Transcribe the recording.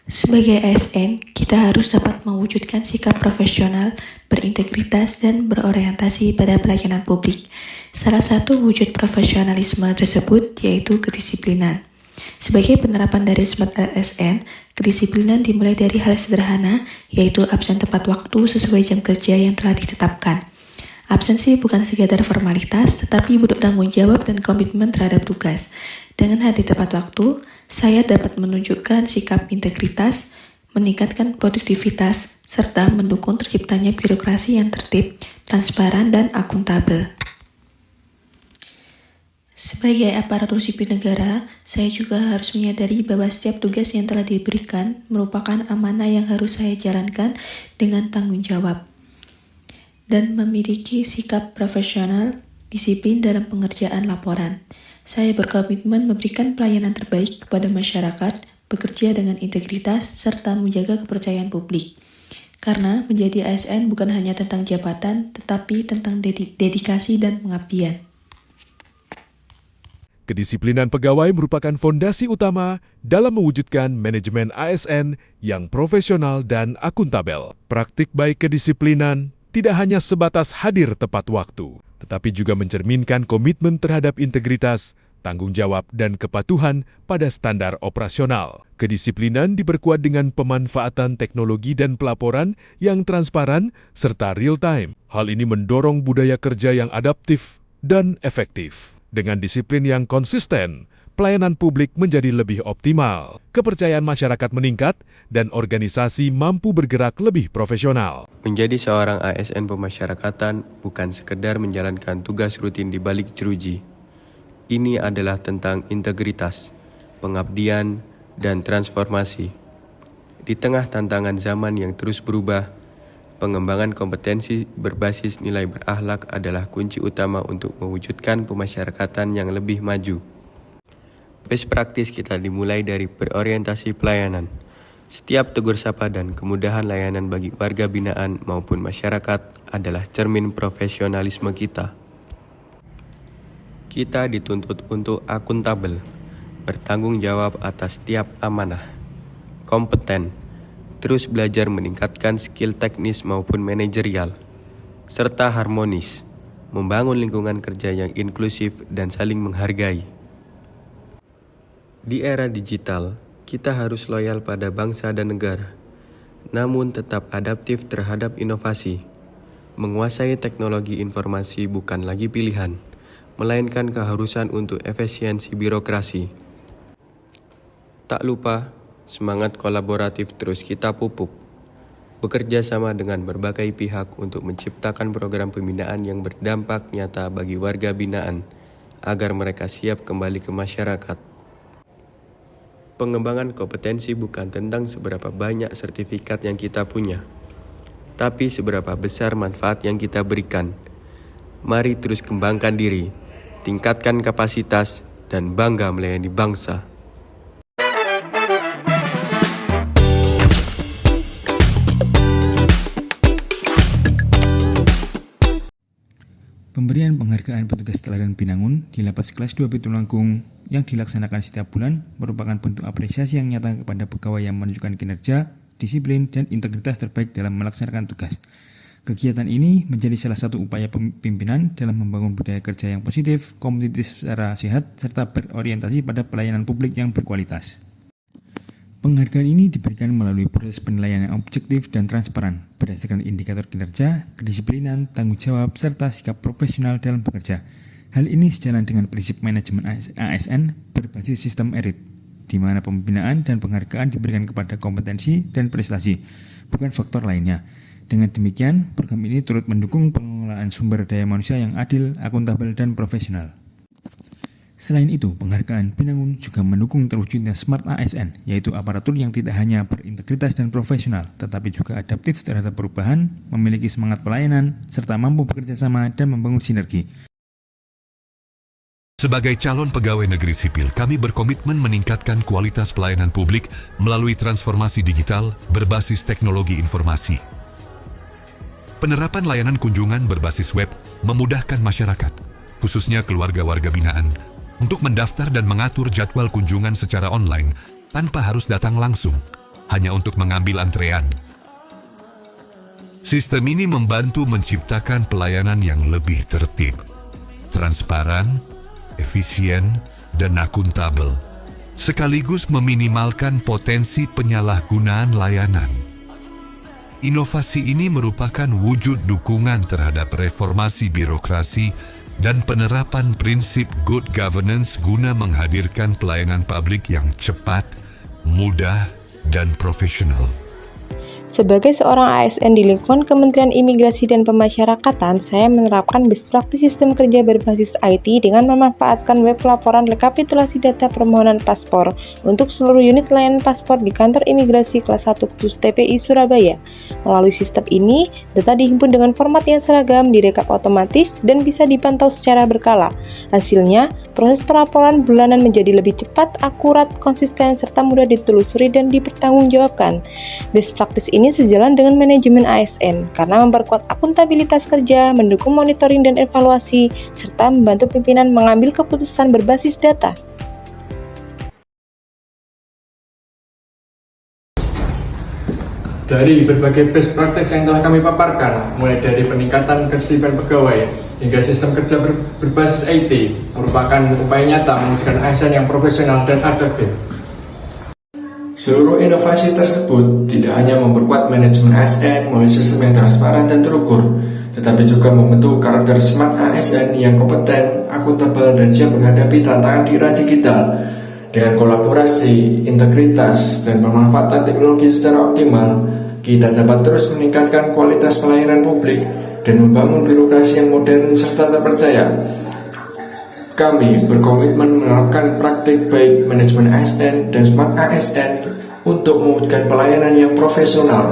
Sebagai ASN, kita harus dapat mewujudkan sikap profesional, berintegritas, dan berorientasi pada pelayanan publik. Salah satu wujud profesionalisme tersebut yaitu kedisiplinan. Sebagai penerapan dari Smart ASN, kedisiplinan dimulai dari hal sederhana, yaitu absen tepat waktu sesuai jam kerja yang telah ditetapkan. Absensi bukan sekadar formalitas, tetapi bentuk tanggung jawab dan komitmen terhadap tugas. Dengan hadir tepat waktu, saya dapat menunjukkan sikap integritas, meningkatkan produktivitas, serta mendukung terciptanya birokrasi yang tertib, transparan, dan akuntabel. Sebagai aparatur sipil negara, saya juga harus menyadari bahwa setiap tugas yang telah diberikan merupakan amanah yang harus saya jalankan dengan tanggung jawab dan memiliki sikap profesional, disiplin dalam pengerjaan laporan. Saya berkomitmen memberikan pelayanan terbaik kepada masyarakat, bekerja dengan integritas, serta menjaga kepercayaan publik. Karena menjadi ASN bukan hanya tentang jabatan, tetapi tentang dedikasi dan pengabdian. Kedisiplinan pegawai merupakan fondasi utama dalam mewujudkan manajemen ASN yang profesional dan akuntabel. Praktik baik kedisiplinan tidak hanya sebatas hadir tepat waktu, tetapi juga mencerminkan komitmen terhadap integritas, tanggung jawab, dan kepatuhan pada standar operasional. Kedisiplinan diperkuat dengan pemanfaatan teknologi dan pelaporan yang transparan serta real-time. Hal ini mendorong budaya kerja yang adaptif dan efektif. Dengan disiplin yang konsisten, pelayanan publik menjadi lebih optimal, kepercayaan masyarakat meningkat, dan organisasi mampu bergerak lebih profesional. Menjadi seorang ASN pemasyarakatan bukan sekedar menjalankan tugas rutin di balik jeruji. Ini adalah tentang integritas, pengabdian, dan transformasi. Di tengah tantangan zaman yang terus berubah, pengembangan kompetensi berbasis nilai berakhlak adalah kunci utama untuk mewujudkan pemasyarakatan yang lebih maju. Best practice kita dimulai dari berorientasi pelayanan. Setiap tegur sapa dan kemudahan layanan bagi warga binaan maupun masyarakat adalah cermin profesionalisme kita. Kita dituntut untuk akuntabel, bertanggung jawab atas setiap amanah, kompeten, terus belajar meningkatkan skill teknis maupun manajerial, serta harmonis, membangun lingkungan kerja yang inklusif dan saling menghargai. Di era digital, kita harus loyal pada bangsa dan negara, namun tetap adaptif terhadap inovasi. Menguasai teknologi informasi bukan lagi pilihan, melainkan keharusan untuk efisiensi birokrasi. Tak lupa, semangat kolaboratif terus kita pupuk. Bekerja sama dengan berbagai pihak untuk menciptakan program pembinaan yang berdampak nyata bagi warga binaan, agar mereka siap kembali ke masyarakat. Pengembangan kompetensi bukan tentang seberapa banyak sertifikat yang kita punya, tapi seberapa besar manfaat yang kita berikan. Mari terus kembangkan diri, tingkatkan kapasitas, dan bangga melayani bangsa. Pemberian penghargaan petugas teladan Binangun di Lapas Kelas 2 Pitulangkung yang dilaksanakan setiap bulan merupakan bentuk apresiasi yang nyata kepada pegawai yang menunjukkan kinerja, disiplin, dan integritas terbaik dalam melaksanakan tugas. Kegiatan ini menjadi salah satu upaya pimpinan dalam membangun budaya kerja yang positif, kompetitif secara sehat, serta berorientasi pada pelayanan publik yang berkualitas. Penghargaan ini diberikan melalui proses penilaian yang objektif dan transparan berdasarkan indikator kinerja, kedisiplinan, tanggung jawab, serta sikap profesional dalam bekerja. Hal ini sejalan dengan prinsip manajemen ASN berbasis sistem merit, di mana pembinaan dan penghargaan diberikan kepada kompetensi dan prestasi, bukan faktor lainnya. Dengan demikian, program ini turut mendukung pengelolaan sumber daya manusia yang adil, akuntabel, dan profesional. Selain itu, penghargaan Binangun juga mendukung terwujudnya Smart ASN, yaitu aparatur yang tidak hanya berintegritas dan profesional, tetapi juga adaptif terhadap perubahan, memiliki semangat pelayanan, serta mampu bekerja sama dan membangun sinergi. Sebagai calon pegawai negeri sipil, kami berkomitmen meningkatkan kualitas pelayanan publik melalui transformasi digital berbasis teknologi informasi. Penerapan layanan kunjungan berbasis web memudahkan masyarakat, khususnya keluarga warga binaan, untuk mendaftar dan mengatur jadwal kunjungan secara online tanpa harus datang langsung. hanya untuk mengambil antrean. Sistem ini membantu menciptakan pelayanan yang lebih tertib, transparan, efisien, dan akuntabel, sekaligus meminimalkan potensi penyalahgunaan layanan. Inovasi ini merupakan wujud dukungan terhadap reformasi birokrasi dan penerapan prinsip good governance guna menghadirkan pelayanan publik yang cepat, mudah, dan profesional. Sebagai seorang ASN di lingkungan Kementerian Imigrasi dan Pemasyarakatan, saya menerapkan best practice sistem kerja berbasis IT dengan memanfaatkan web laporan rekapitulasi data permohonan paspor untuk seluruh unit layanan paspor di kantor imigrasi kelas 1 khusus TPI Surabaya. Melalui sistem ini, data dihimpun dengan format yang seragam, direkap otomatis, dan bisa dipantau secara berkala. Hasilnya, proses pelaporan bulanan menjadi lebih cepat, akurat, konsisten, serta mudah ditelusuri dan dipertanggungjawabkan. Best practice ini sejalan dengan manajemen ASN karena memperkuat akuntabilitas kerja, mendukung monitoring dan evaluasi, serta membantu pimpinan mengambil keputusan berbasis data. Dari berbagai best practice yang telah kami paparkan, mulai dari peningkatan kedisiplinan pegawai hingga sistem kerja berbasis IT, merupakan upaya nyata mewujudkan ASN yang profesional dan adaptif. Seluruh inovasi tersebut tidak hanya memperkuat manajemen ASN melalui sistem yang transparan dan terukur, tetapi juga membentuk karakter smart ASN yang kompeten, akuntabel, dan siap menghadapi tantangan di era digital. Dengan kolaborasi, integritas, dan pemanfaatan teknologi secara optimal, kita dapat terus meningkatkan kualitas pelayanan publik dan membangun birokrasi yang modern serta terpercaya. Kami berkomitmen menerapkan praktik baik manajemen ASN dan smart ASN untuk mewujudkan pelayanan yang profesional,